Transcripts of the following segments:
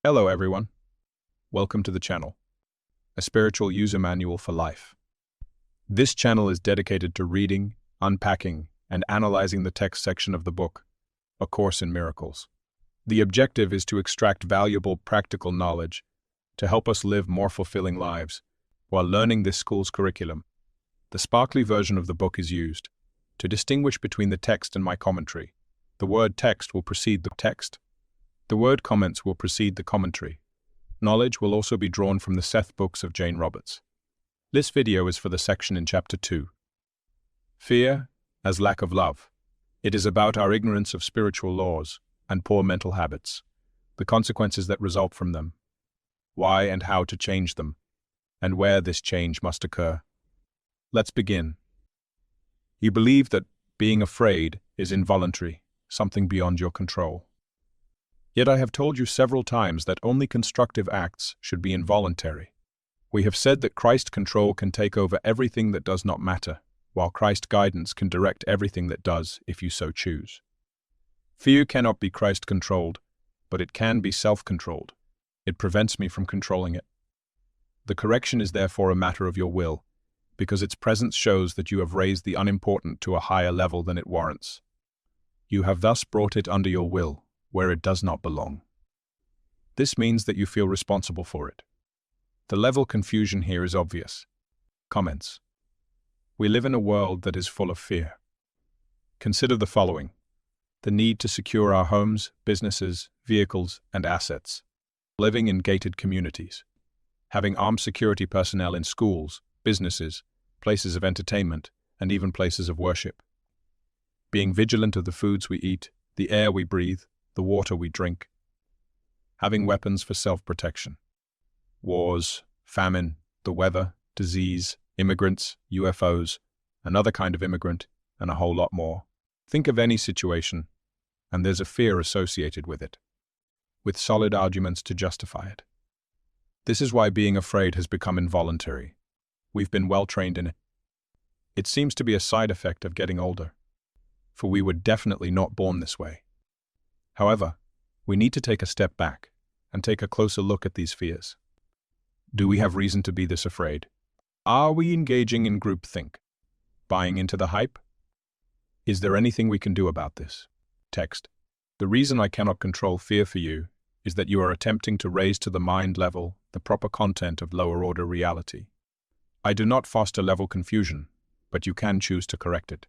Hello everyone. Welcome to the channel, a spiritual user manual for life. This channel is dedicated to reading, unpacking, and analyzing the text section of the book, A Course in Miracles. The objective is to extract valuable practical knowledge to help us live more fulfilling lives while learning this school's curriculum. The sparkly version of the book is used to distinguish between the text and my commentary. The word text will precede the text. The word comments will precede the commentary. Knowledge will also be drawn from the Seth books of Jane Roberts. This video is for the section in Chapter 2. Fear as lack of love. It is about our ignorance of spiritual laws and poor mental habits, the consequences that result from them, why and how to change them, and where this change must occur. Let's begin. You believe that being afraid is involuntary, something beyond your control. Yet I have told you several times that only constructive acts should be involuntary. We have said that Christ control can take over everything that does not matter, while Christ guidance can direct everything that does if you so choose. Fear cannot be Christ-controlled, but it can be self-controlled. It prevents me from controlling it. The correction is therefore a matter of your will, because its presence shows that you have raised the unimportant to a higher level than it warrants. You have thus brought it under your will, where it does not belong. This means that you feel responsible for it. The level confusion here is obvious. Comments. We live in a world that is full of fear. Consider the following: the need to secure our homes, businesses, vehicles, and assets. Living in gated communities. Having armed security personnel in schools, businesses, places of entertainment, and even places of worship. Being vigilant of the foods we eat, the air we breathe, the water we drink. Having weapons for self-protection. Wars, famine, the weather, disease, immigrants, UFOs, another kind of immigrant, and a whole lot more. Think of any situation, and there's a fear associated with it, with solid arguments to justify it. This is why being afraid has become involuntary. We've been well trained in it. It seems to be a side effect of getting older, for we were definitely not born this way. However, we need to take a step back and take a closer look at these fears. Do we have reason to be this afraid? Are we engaging in groupthink? Buying into the hype? Is there anything we can do about this? Text. The reason I cannot control fear for you is that you are attempting to raise to the mind level the proper content of lower-order reality. I do not foster level confusion, but you can choose to correct it.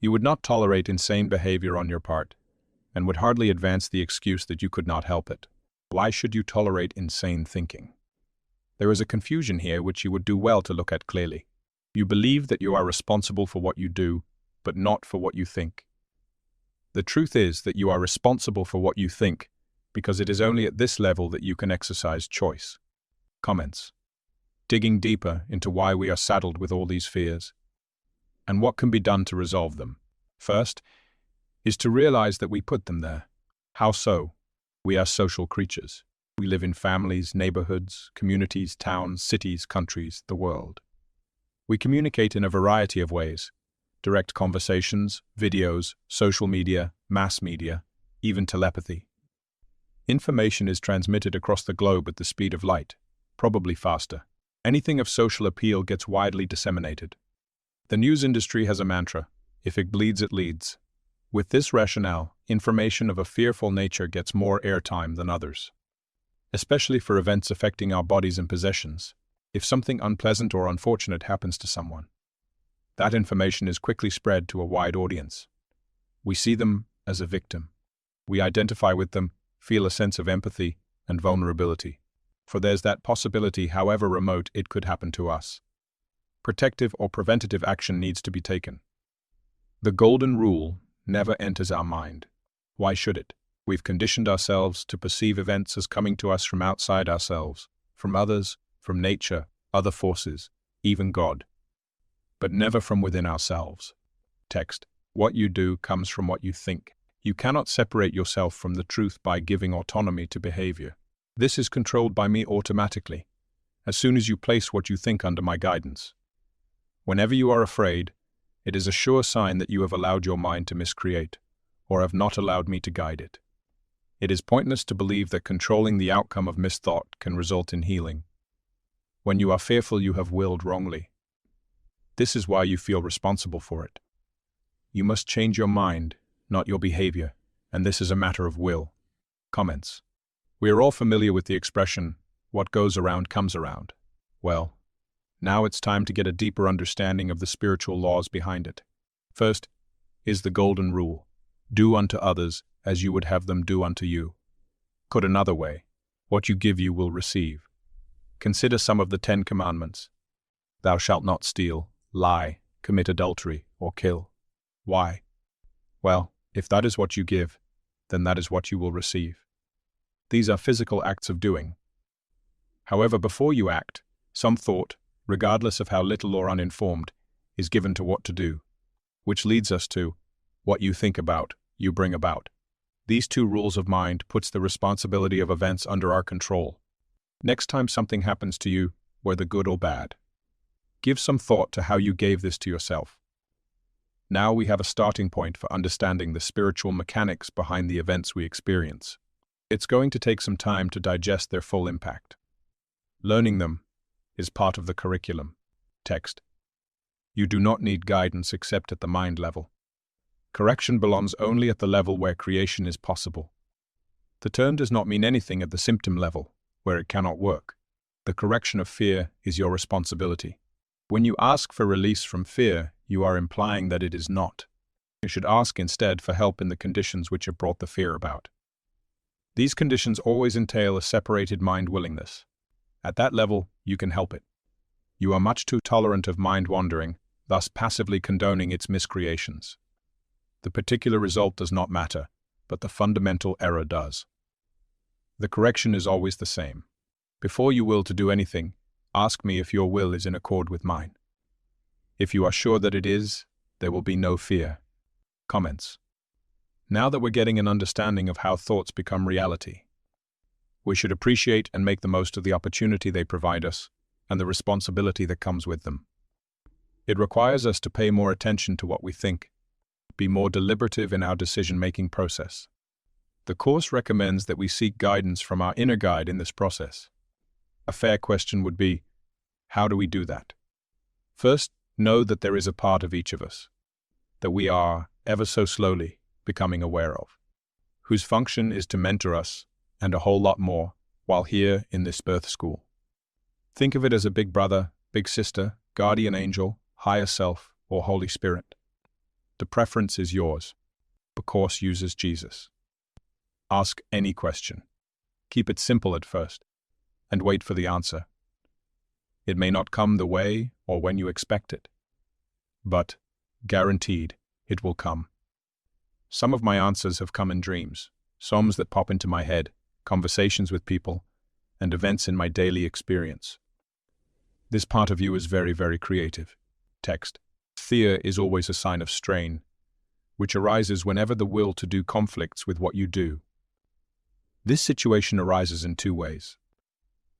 You would not tolerate insane behavior on your part, and would hardly advance the excuse that you could not help it. Why should you tolerate insane thinking? There is a confusion here which you would do well to look at clearly. You believe that you are responsible for what you do, but not for what you think. The truth is that you are responsible for what you think, because it is only at this level that you can exercise choice. Comments. Digging deeper into why we are saddled with all these fears, and what can be done to resolve them. First, is to realize that we put them there. How so? We are social creatures. We live in families, neighborhoods, communities, towns, cities, countries, the world. We communicate in a variety of ways: direct conversations, videos, social media, mass media, even telepathy. Information is transmitted across the globe at the speed of light, probably faster. Anything of social appeal gets widely disseminated. The news industry has a mantra: if it bleeds, it leads. With this rationale, information of a fearful nature gets more airtime than others, especially for events affecting our bodies and possessions. If something unpleasant or unfortunate happens to someone, that information is quickly spread to a wide audience. We see them as a victim. We identify with them, feel a sense of empathy and vulnerability, for there's that possibility, however remote, it could happen to us. Protective or preventative action needs to be taken. The golden rule never enters our mind. Why should it? We've conditioned ourselves to perceive events as coming to us from outside ourselves, from others, from nature, other forces, even God, but never from within ourselves. Text. What you do comes from what you think. You cannot separate yourself from the truth by giving autonomy to behavior. This is controlled by me automatically, as soon as you place what you think under my guidance. Whenever you are afraid, it is a sure sign that you have allowed your mind to miscreate, or have not allowed me to guide it. It is pointless to believe that controlling the outcome of misthought can result in healing. When you are fearful, you have willed wrongly. This is why you feel responsible for it. You must change your mind, not your behavior, and this is a matter of will. Comments. We are all familiar with the expression, "What goes around comes around." Well, now it's time to get a deeper understanding of the spiritual laws behind it. First is the golden rule: do unto others as you would have them do unto you. Put another way, what you give you will receive. Consider some of the 10 Commandments. Thou shalt not steal, lie, commit adultery, or kill. Why? Well, if that is what you give, then that is what you will receive. These are physical acts of doing. However, before you act, some thought, regardless of how little or uninformed, is given to what to do, which leads us to what you think about, you bring about. These 2 rules of mind puts the responsibility of events under our control. Next time something happens to you, whether good or bad, give some thought to how you gave this to yourself. Now we have a starting point for understanding the spiritual mechanics behind the events we experience. It's going to take some time to digest their full impact. Learning them is part of the curriculum. Text. You do not need guidance except at the mind level. Correction belongs only at the level where creation is possible. The term does not mean anything at the symptom level, where it cannot work. The correction of fear is your responsibility. When you ask for release from fear, you are implying that it is not. You should ask instead for help in the conditions which have brought the fear about. These conditions always entail a separated mind willingness. At that level, you can help it. You are much too tolerant of mind wandering, thus passively condoning its miscreations. The particular result does not matter, but the fundamental error does. The correction is always the same. Before you will to do anything, ask me if your will is in accord with mine. If you are sure that it is, there will be no fear. Comments. Now that we're getting an understanding of how thoughts become reality, we should appreciate and make the most of the opportunity they provide us and the responsibility that comes with them. It requires us to pay more attention to what we think, be more deliberative in our decision-making process. The course recommends that we seek guidance from our inner guide in this process. A fair question would be, how do we do that? First, know that there is a part of each of us that we are, ever so slowly, becoming aware of, whose function is to mentor us and a whole lot more while here in this birth school. Think of it as a big brother, big sister, guardian angel, higher self, or Holy Spirit. The preference is yours. The course uses Jesus. Ask any question. Keep it simple at first, and wait for the answer. It may not come the way or when you expect it, but, guaranteed, it will come. Some of my answers have come in dreams, psalms that pop into my head, conversations with people, and events in my daily experience. This part of you is very, very creative. Text. Fear is always a sign of strain, which arises whenever the will to do conflicts with what you do. This situation arises in 2 ways.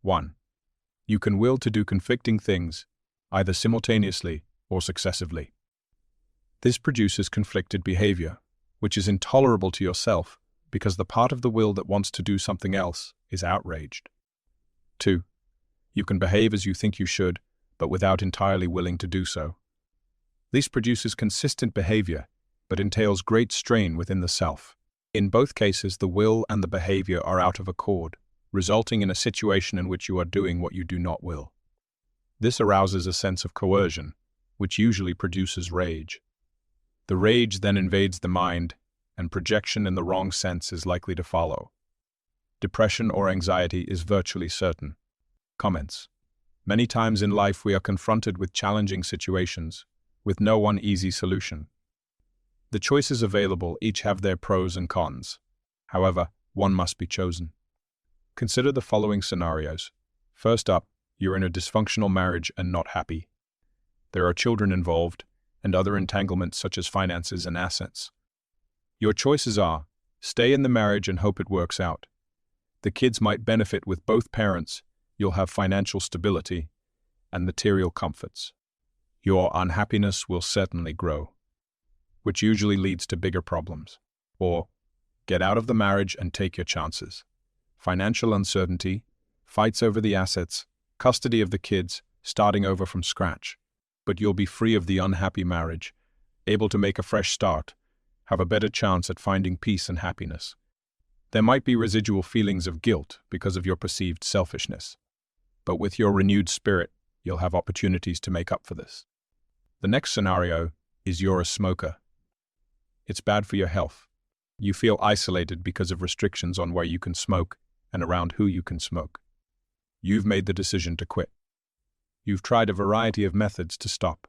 1. You can will to do conflicting things, either simultaneously or successively. This produces conflicted behavior, which is intolerable to yourself because the part of the will that wants to do something else is outraged. 2. You can behave as you think you should, but without entirely willing to do so. This produces consistent behavior, but entails great strain within the self. In both cases, the will and the behavior are out of accord, resulting in a situation in which you are doing what you do not will. This arouses a sense of coercion, which usually produces rage. The rage then invades the mind, and projection in the wrong sense is likely to follow. Depression or anxiety is virtually certain. Comments. Many times in life we are confronted with challenging situations, with no one easy solution. The choices available each have their pros and cons. However, one must be chosen. Consider the following scenarios. First up, you're in a dysfunctional marriage and not happy. There are children involved, and other entanglements such as finances and assets. Your choices are, stay in the marriage and hope it works out. The kids might benefit with both parents, you'll have financial stability and material comforts. Your unhappiness will certainly grow, which usually leads to bigger problems. Or, Get out of the marriage and take your chances. Financial uncertainty, fights over the assets, custody of the kids, starting over from scratch. But you'll be free of the unhappy marriage, able to make a fresh start, have a better chance at finding peace and happiness. There might be residual feelings of guilt because of your perceived selfishness. But with your renewed spirit, you'll have opportunities to make up for this. The next scenario is you're a smoker. It's bad for your health. You feel isolated because of restrictions on where you can smoke and around who you can smoke. You've made the decision to quit. You've tried a variety of methods to stop,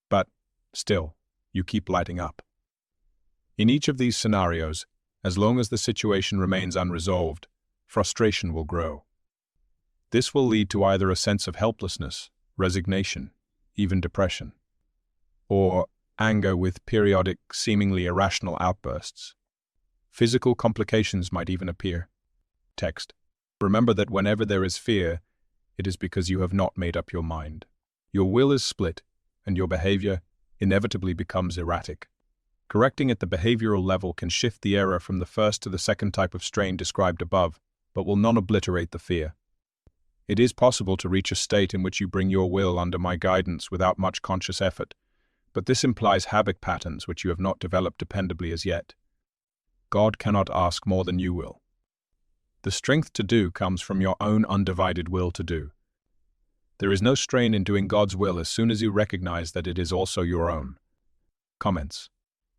but still, you keep lighting up. In each of these scenarios, as long as the situation remains unresolved, frustration will grow. This will lead to either a sense of helplessness, resignation, even depression, or anger with periodic, seemingly irrational outbursts. Physical complications might even appear. Text. Remember that whenever there is fear, it is because you have not made up your mind. Your will is split, and your behavior inevitably becomes erratic. Correcting at the behavioral level can shift the error from the first to the second type of strain described above, but will not obliterate the fear. It is possible to reach a state in which you bring your will under my guidance without much conscious effort, but this implies habit patterns which you have not developed dependably as yet. God cannot ask more than you will. The strength to do comes from your own undivided will to do. There is no strain in doing God's will as soon as you recognize that it is also your own. Comments.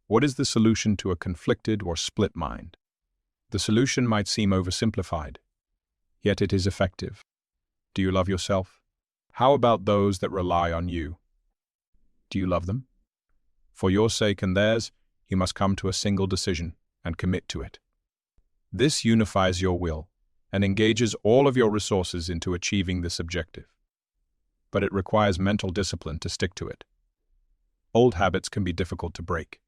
What is the solution to a conflicted or split mind? The solution might seem oversimplified, yet it is effective. Do you love yourself? How about those that rely on you? Do you love them? For your sake and theirs, you must come to a single decision and commit to it. This unifies your will and engages all of your resources into achieving this objective. But it requires mental discipline to stick to it. Old habits can be difficult to break,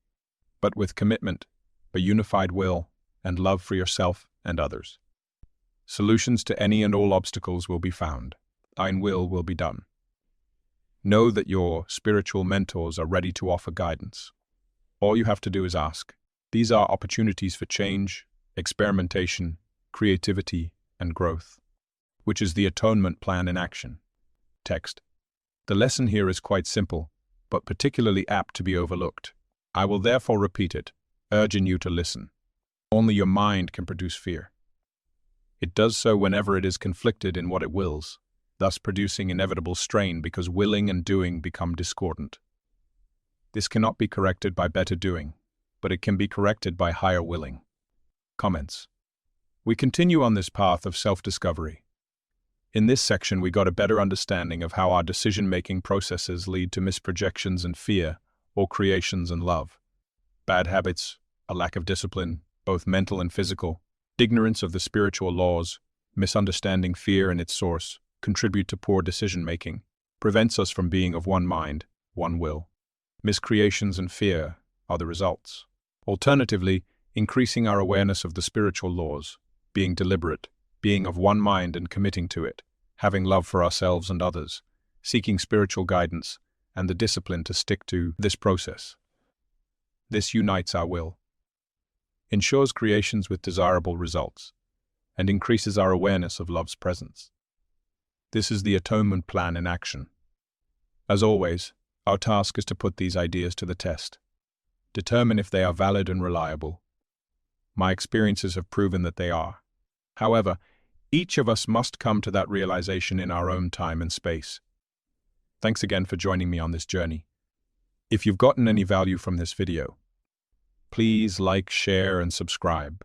but with commitment, a unified will, and love for yourself and others, solutions to any and all obstacles will be found. Thine will be done. Know that your spiritual mentors are ready to offer guidance. All you have to do is ask. These are opportunities for change, experimentation, creativity, and growth, which is the atonement plan in action. Text. The lesson here is quite simple, but particularly apt to be overlooked. I will therefore repeat it, urging you to listen. Only your mind can produce fear. It does so whenever it is conflicted in what it wills, thus producing inevitable strain because willing and doing become discordant. This cannot be corrected by better doing, but it can be corrected by higher willing. Comments. We continue on this path of self-discovery. In this section, we got a better understanding of how our decision-making processes lead to misprojections and fear, or creations and love. Bad habits, a lack of discipline, both mental and physical, ignorance of the spiritual laws, misunderstanding fear and its source, contribute to poor decision-making, prevents us from being of one mind, one will. Miscreations and fear are the results. Alternatively, increasing our awareness of the spiritual laws, being deliberate, being of one mind and committing to it, having love for ourselves and others, seeking spiritual guidance, and the discipline to stick to this process. This unites our will, ensures creations with desirable results, and increases our awareness of love's presence. This is the atonement plan in action. As always, our task is to put these ideas to the test. Determine if they are valid and reliable. My experiences have proven that they are. However, each of us must come to that realization in our own time and space. Thanks again for joining me on this journey. If you've gotten any value from this video, please like, share, and subscribe.